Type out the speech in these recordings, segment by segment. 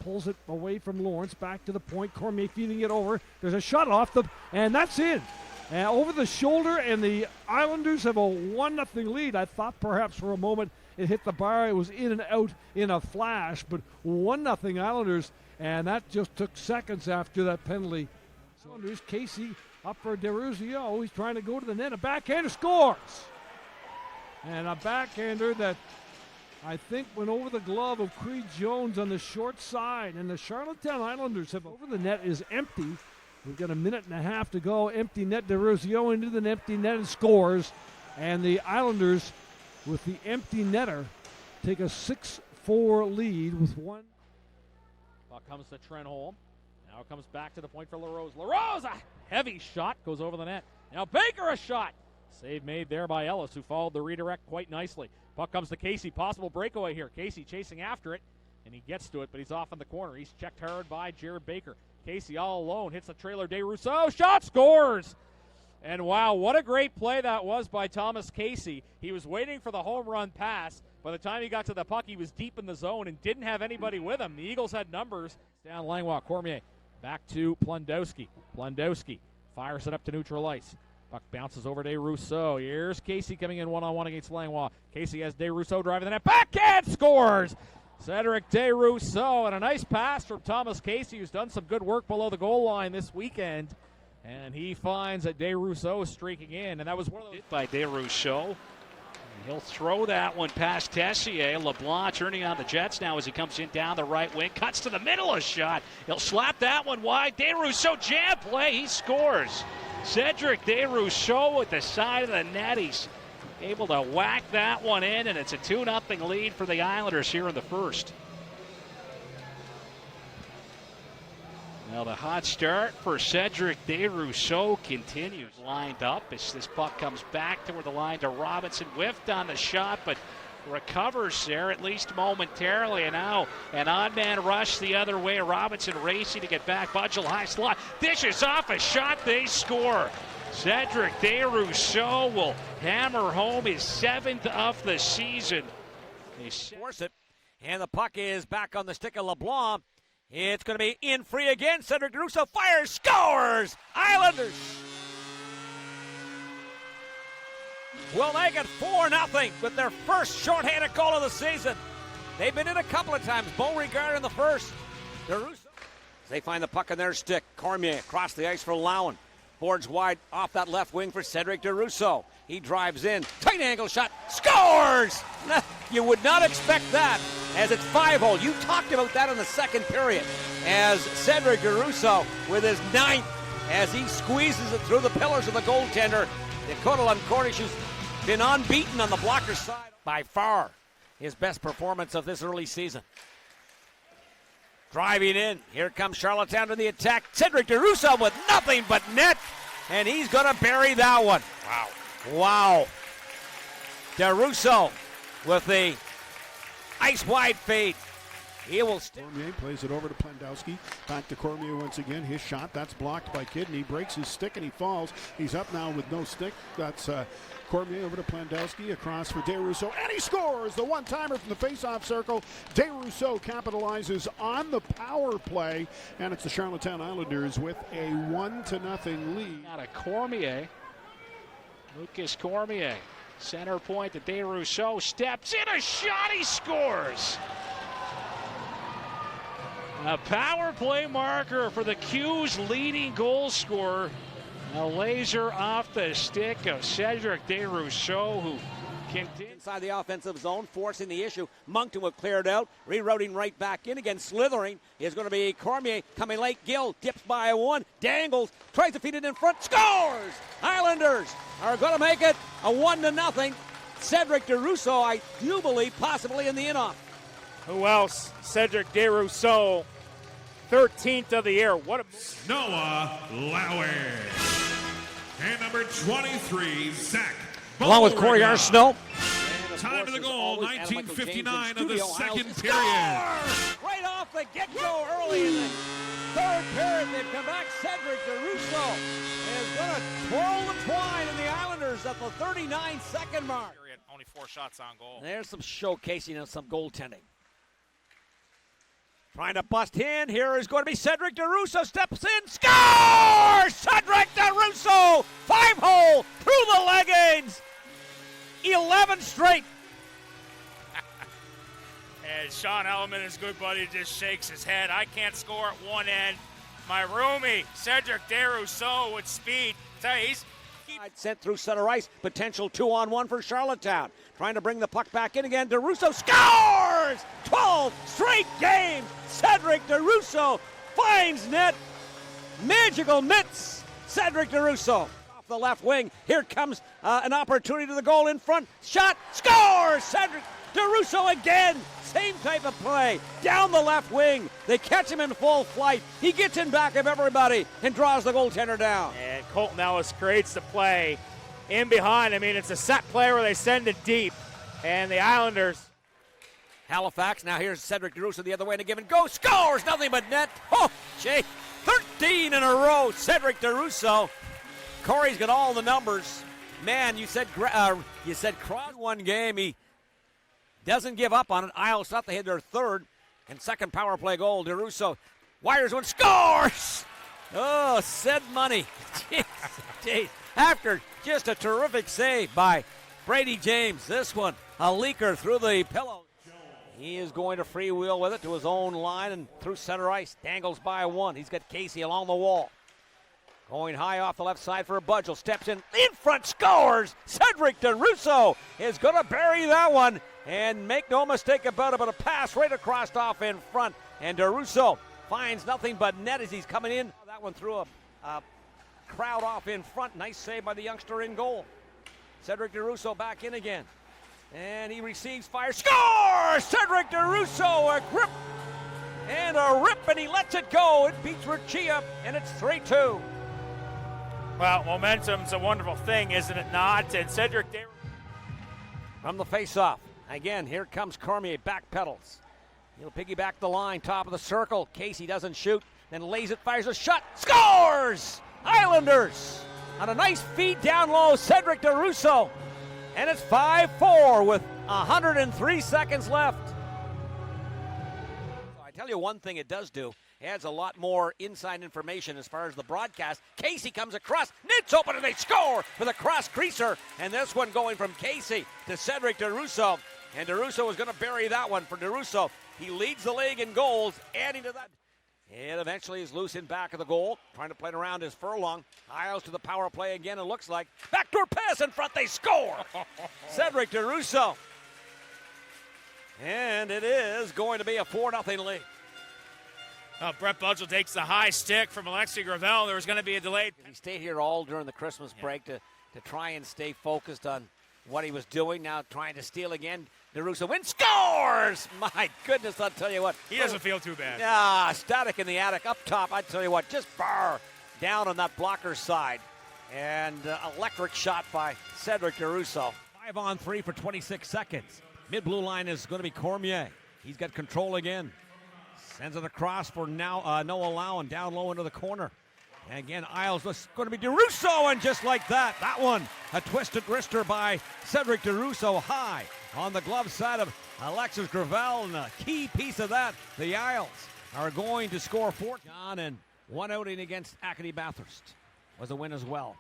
pulls it away from Lawrence, back to the point. Cormier feeding it over. There's a shot off and that's in. Over the shoulder, and the Islanders have a 1-0 lead. I thought perhaps for a moment it hit the bar. It was in and out in a flash, but 1-0 Islanders, and that just took seconds after that penalty. Islanders, Casey up for Desruisseaux. He's trying to go to the net. A backhander scores. And a backhander that I think went over the glove of Creed Jones on the short side. And the Charlottetown Islanders have over the net is empty. We've got a minute and a half to go. Empty net. Desruisseaux into the empty net and scores. And the Islanders, with the empty netter, take a 6-4 lead with one. Puck comes to Trenholm. Now it comes back to the point for LaRose. LaRose, a heavy shot, goes over the net. Now Baker, a shot. Save made there by Ellis, who followed the redirect quite nicely. Puck comes to Casey. Possible breakaway here. Casey chasing after it, and he gets to it, but he's off in the corner. He's checked hard by Jared Baker. Casey all alone, hits the trailer. Desruisseaux, shot, scores! And wow, what a great play that was by Thomas Casey. He was waiting for the home run pass. By the time he got to the puck, he was deep in the zone and didn't have anybody with him. The Eagles had numbers. Down Langlois, Cormier, back to Plundowski. Plundowski fires it up to neutral ice. Puck bounces over Desruisseaux. Here's Casey coming in one-on-one against Langlois. Casey has Desruisseaux driving the net. Backhand scores! Cédric Desruisseaux, and a nice pass from Thomas Casey, who's done some good work below the goal line this weekend. And he finds that Desruisseaux is streaking in, and that was one of those. By Desruisseaux. He'll throw that one past Tessier. LeBlanc turning on the Jets now as he comes in down the right wing. Cuts to the middle, a shot. He'll slap that one wide. Desruisseaux jam play. He scores. Cédric Desruisseaux at the side of the net. He's able to whack that one in, and it's a 2-0 lead for the Islanders here in the first. Now the hot start for Cédric Desruisseaux continues. Lined up as this puck comes back toward the line to Robinson. Whiffed on the shot, but recovers there at least momentarily. And now an odd man rush the other way. Robinson racing to get back. Budgel high slot. Dishes off a shot. They score. Cédric Desruisseaux will hammer home his 7th of the season. Force it. And the puck is back on the stick of LeBlanc. It's going to be in free again. Cédric Desruisseaux fires, scores! Islanders will make it 4-0 with their first shorthanded goal of the season. They've been in a couple of times. Beauregard in the first. Desruisseaux. They find the puck on their stick. Cormier across the ice for Lowen. Boards wide off that left wing for Cédric Desruisseaux. He drives in. Tight angle shot. Scores! You would not expect that as it's 5-0. You talked about that in the second period. As Cédric Desruisseaux with his 9th as he squeezes it through the pillars of the goaltender. Dakota Cornish, who's been unbeaten on the blocker side. By far his best performance of this early season. Driving in. Here comes Charlottetown to the attack. Cédric Desruisseaux with nothing but net. And he's going to bury that one. Wow. Wow. Desruisseaux with the ice-wide fade. He will Cormier plays it over to Plundowski. Back to Cormier once again. His shot, that's blocked by Kidney. Breaks his stick and he falls. He's up now with no stick. That's Cormier over to Plundowski. Across for Desruisseaux. And he scores! The one-timer from the face-off circle. Desruisseaux capitalizes on the power play. And it's the Charlottetown Islanders with a 1-0 lead. Out of Cormier. Lucas Cormier. Center point to Desruisseaux. Steps in a shot. He scores! A power play marker for the Q's leading goal scorer. A laser off the stick of Cédric Desruisseaux, who continues inside the offensive zone, forcing the issue. Moncton will clear it out, rerouting right back in again. Slithering is going to be Cormier coming late. Gill dips by one, dangles, tries to feed it in front, scores! Islanders are going to make it a 1-0. Cédric Desruisseaux, I do believe, possibly in the in-off. Who else? Cédric Desruisseaux, 13th of the year. What a Noah Lauer. And number 23, Zach. Along with Corey Arsenault. Time of the goal, 1959 of the second period. Right off the get-go early in the third period. They've come back. Cédric Desruisseaux is going to twirl the twine in the Islanders at the 39-second mark. Only 4 shots on goal. There's some showcasing of some goaltending. Trying to bust in. Here is going to be Cédric Desruisseaux. Steps in. Scores! Cédric Desruisseaux! 5-hole through the leggings. 11 straight. And Sean Elliman, his good buddy, just shakes his head. I can't score at one end. My roomie, Cédric Desruisseaux, with speed. Tell you, he's Sent through center ice. Potential 2-on-1 for Charlottetown. Trying to bring the puck back in again. Desruisseaux scores! 12 straight games. Cédric Desruisseaux finds net. Magical mitts. Cédric Desruisseaux off the left wing. Here comes an opportunity to the goal in front. Shot. Scores! Cédric Desruisseaux again. Same type of play. Down the left wing. They catch him in full flight. He gets in back of everybody and draws the goaltender down. And Colton Ellis creates the play in behind. I mean, it's a set play where they send it deep. And the Islanders. Halifax, now here's Cédric Desruisseaux the other way to give and go. Scores! Nothing but net. Oh, Jay. 13 in a row. Cédric Desruisseaux. Corey's got all the numbers. Man, you said Crowd one game. He doesn't give up on it. Isles thought they had their third and second power play goal. Desruisseaux wires one, scores! Oh, said money. Jeez. After just a terrific save by Brady James. This one, a leaker through the pillow. He is going to freewheel with it to his own line and through center ice. Dangles by one. He's got Casey along the wall. Going high off the left side for a Budgel. Steps in front, scores! Cédric Desruisseaux is going to bury that one. And make no mistake about it, but a pass right across off in front. And Desruisseaux finds nothing but net as he's coming in. That one through a crowd off in front. Nice save by the youngster in goal. Cédric Desruisseaux back in again. And he receives fire. Scores! Cédric Desruisseaux, a grip and a rip, and he lets it go. It beats Ruchia, and it's 3-2. Well, momentum's a wonderful thing, isn't it not? And Cédric Desruisseaux from the face-off. Again, here comes Cormier, back pedals. He'll piggyback the line, top of the circle. Casey doesn't shoot, then lays it, fires a shot, scores! Islanders on a nice feed down low, Cédric Desruisseaux. And it's 5-4 with 103 seconds left. I tell you one thing it does do. Adds a lot more inside information as far as the broadcast. Casey comes across, nets open, and they score with a cross creaser. And this one going from Casey to Cédric Desruisseaux. And Desruisseaux is going to bury that one for Desruisseaux. He leads the league in goals, adding to that. And eventually is loose in back of the goal. Trying to play it around his furlong. Isles to the power play again, it looks like. Backdoor pass in front, they score! Cédric Desruisseaux. And it is going to be a 4-0 lead. Brett Budgel takes the high stick from Alexei Gravel. There was going to be a delayed. He stayed here all during the Christmas break to try and stay focused on what he was doing. Now trying to steal again. Desruisseaux wins, scores! My goodness, I'll tell you what. He doesn't feel too bad. Yeah, static in the attic up top. I tell you what, just bar down on that blocker's side. And electric shot by Cédric Desruisseaux. 5-on-3 for 26 seconds. Mid-blue line is going to be Cormier. He's got control again. Sends it across for now Noah Lowen down low into the corner. And again, Isles was going to be Desruisseaux, and just like that, that one, a twisted wrister by Cédric Desruisseaux high on the glove side of Alexis Gravel, and a key piece of that, the Isles are going to score 4. And one outing against Acadie Bathurst was a win as well.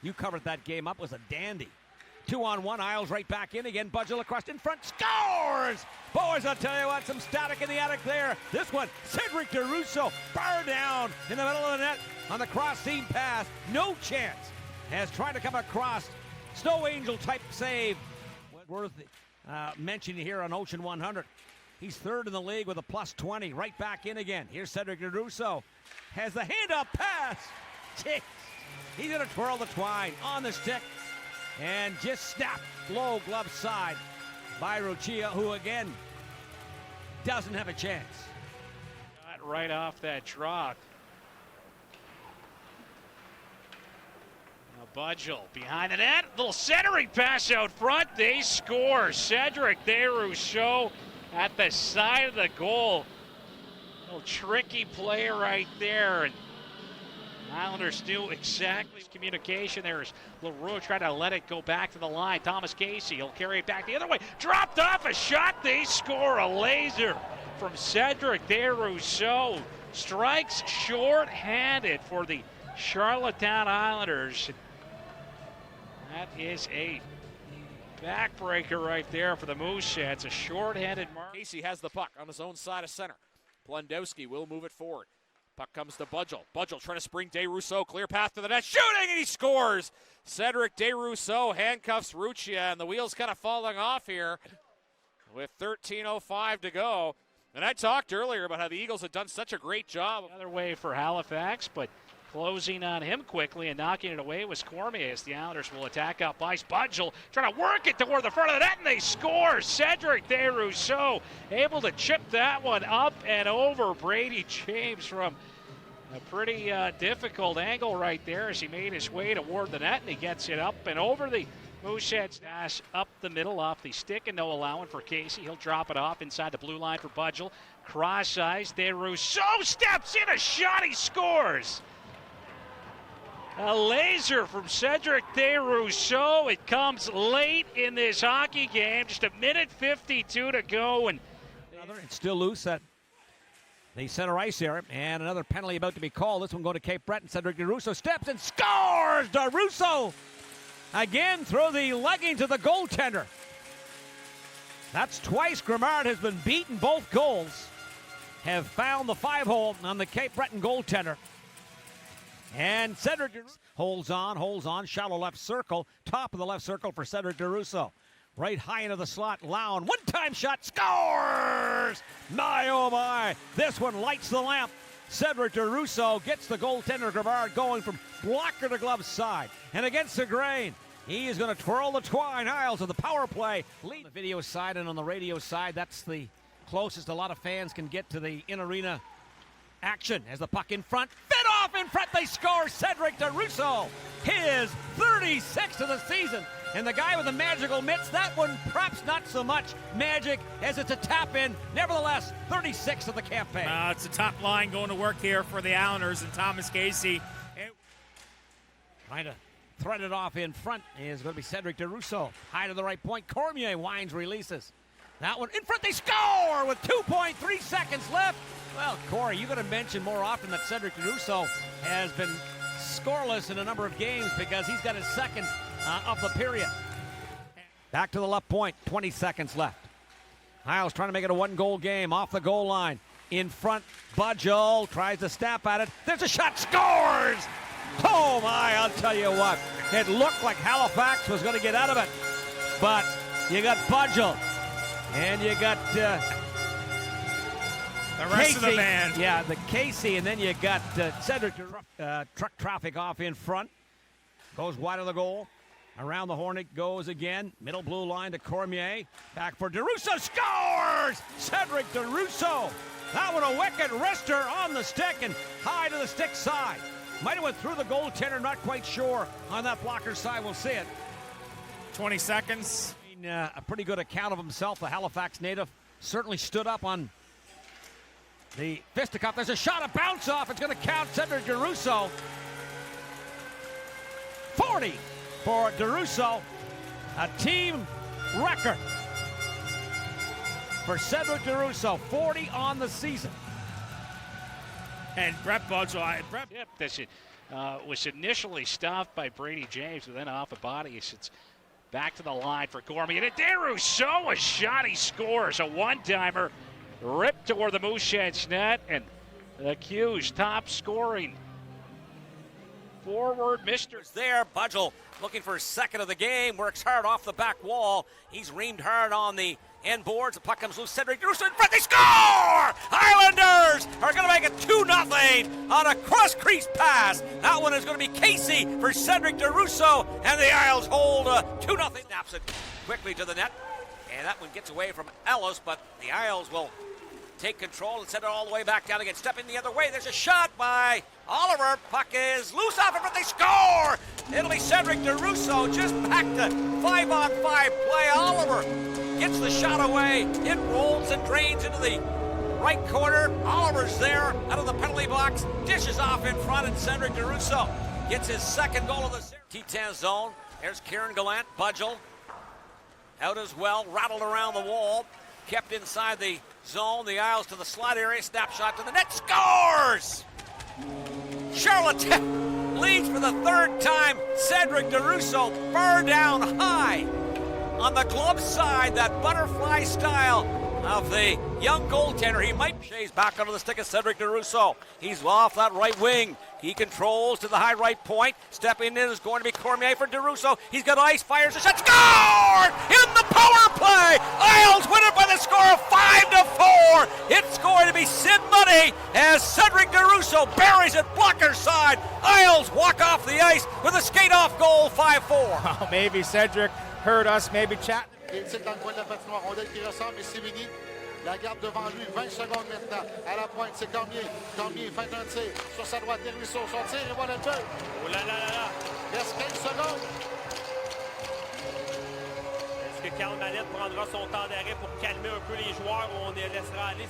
You covered that game up, was a dandy. 2-on-1, Isles right back in again. Budgel across in front, scores! Boys, I'll tell you what, some static in the attic there. This one, Cédric Desruisseaux, bar down in the middle of the net on the cross-seam pass. No chance. Has tried to come across. Snow Angel type save. Worth mentioning here on Ocean 100. He's third in the league with a +20. Right back in again. Here's Cédric Desruisseaux. Has the hand-up pass. Jeez. He's going to twirl the twine on the stick. And just snapped low glove side by Ruchia, who again doesn't have a chance. Got right off that draw. Now Budgel behind the net. Little centering pass out front. They score. Cédric Desruisseaux at the side of the goal. Little tricky play right there. And Islanders knew exactly communication. There's LaRue trying to let it go back to the line. Thomas Casey, he'll carry it back the other way. Dropped off a shot. They score a laser from Cédric Desruisseaux. Strikes short-handed for the Charlottetown Islanders. That is a backbreaker right there for the Mooseheads. A short-handed mark. Casey has the puck on his own side of center. Plendowski will move it forward. Puck comes to Budgel. Budgel trying to spring Desruisseaux. Clear path to the net. Shooting, and he scores! Cédric Desruisseaux handcuffs Ruccia, and the wheels kind of falling off here with 13:05 to go. And I talked earlier about how the Eagles had done such a great job. The other way for Halifax, but closing on him quickly and knocking it away was Cormier as the Islanders will attack up ice. Budgel trying to work it toward the front of the net, and they score. Cédric Desruisseaux able to chip that one up and over Brady James from a pretty difficult angle right there as he made his way toward the net, and he gets it up and over the Mooseheads dash up the middle off the stick, and no allowing for Casey. He'll drop it off inside the blue line for Budgel. Cross ice. Desruisseaux steps in a shot. He scores. A laser from Cédric Desruisseaux. It comes late in this hockey game. Just a minute 52 to go. And it's still loose at the center ice area. And another penalty about to be called. This one going to Cape Breton. Cédric Desruisseaux steps and scores! Desruisseaux again through the leggings of the goaltender. That's twice Grimard has been beaten. Both goals have found the 5-hole on the Cape Breton goaltender. And Cédric holds on, shallow left circle, top of the left circle for Cédric Desruisseaux. Right high into the slot, Lown, one-time shot, scores! My, oh my, this one lights the lamp. Cédric Desruisseaux gets the goaltender Grimard going from blocker to glove side. And against the grain, he is going to twirl the twine. Isles of the power play. Lead. On the video side and on the radio side, that's the closest a lot of fans can get to the in-arena action as the puck in front. Fit off in front, they score. Cédric Desruisseaux, his 36th of the season. And the guy with the magical mitts, that one perhaps not so much magic as it's a tap in. Nevertheless, 36 of the campaign. It's a top line going to work here for the Islanders and Thomas Casey. Trying to thread it off in front is going to be Cédric Desruisseaux. High to the right point. Cormier winds, releases. That one in front, they score with 2.3 seconds left. Well, Corey, you got to mention more often that Cédric Desruisseaux has been scoreless in a number of games because he's got his second of the period. Back to the left point, 20 seconds left. Isles trying to make it a one-goal game off the goal line. In front, Budgel tries to snap at it. There's a shot, scores! Oh my, I'll tell you what. It looked like Halifax was going to get out of it. But you got Budgel. And you got the rest Casey. of the band. Yeah, the Casey, and then you got Cédric. Truck traffic off in front. Goes wide of the goal. Around the horn it goes again. Middle blue line to Cormier. Back for Desruisseaux. Scores! Cédric Desruisseaux. That one a wicked wrister on the stick and high to the stick side. Might have went through the goaltender, not quite sure on that blocker side. We'll see it. 20 seconds. A pretty good account of himself, the Halifax native. Certainly stood up on the fisticuff. There's a shot, a bounce off. It's going to count. Cédric Desruisseaux. 40 for Desruisseaux. A team record for Cédric Desruisseaux. 40 on the season. And Brett Budgel. This was initially stopped by Brady James, but then off a body. It's back to the line for Cormier. And Desruisseaux, a shot, he scores. A one-timer ripped toward the Mooseheads net. And the Q's top scoring forward, Mr. There, Budgel looking for his second of the game. Works hard off the back wall. He's reamed hard on the end boards. The puck comes loose. Cédric Desruisseaux in front. They score! Islanders are going to make it 2-0 on a cross-crease pass. That one is going to be Casey for Cédric Desruisseaux, and the Isles hold 2-0. Snaps it quickly to the net, and that one gets away from Ellis, but the Isles will take control and send it all the way back down again. Stepping the other way. There's a shot by Oliver. Puck is loose off it, but they score! It'll be Cédric Desruisseaux just back to 5-on-5 play. Oliver gets the shot away. It rolls and drains into the right corner. Oliver's there out of the penalty box. Dishes off in front, and Cédric Desruisseaux gets his second goal of the series. T10 zone. There's Kieran Gallant. Budgel out as well. Rattled around the wall. kept inside the zone. The Isles to the slot area. Snapshot to the net. Scores! Charlotte leads for the third time. Cédric Desruisseaux far down high on the glove side. That butterfly style of the young goaltender. He might chase back under the stick of Cédric Desruisseaux. He's off that right wing. He controls to the high right point. Stepping in is going to be Cormier for Desruisseaux. He's got ice, fires a shot. Scored! In the power play! Isles win it by the score of 5-4. It's going to be Sid Money as Cédric Desruisseaux buries it blocker side. Isles walk off the ice with a skate-off goal, 5-4. Oh, maybe Cedric heard us, maybe chat. Il tique dans le coin de la patinoire. Rondelle qui ressort, mais c'est fini. La garde devant lui, 20 secondes maintenant. À la pointe, c'est Cormier. Cormier fait un tir sur sa droite. Desruisseaux, son tir, et voilà le but. Oh là là là là! Reste 15 secondes. Est-ce que Carl Mallette prendra son temps d'arrêt pour calmer un peu les joueurs ou on les laissera aller?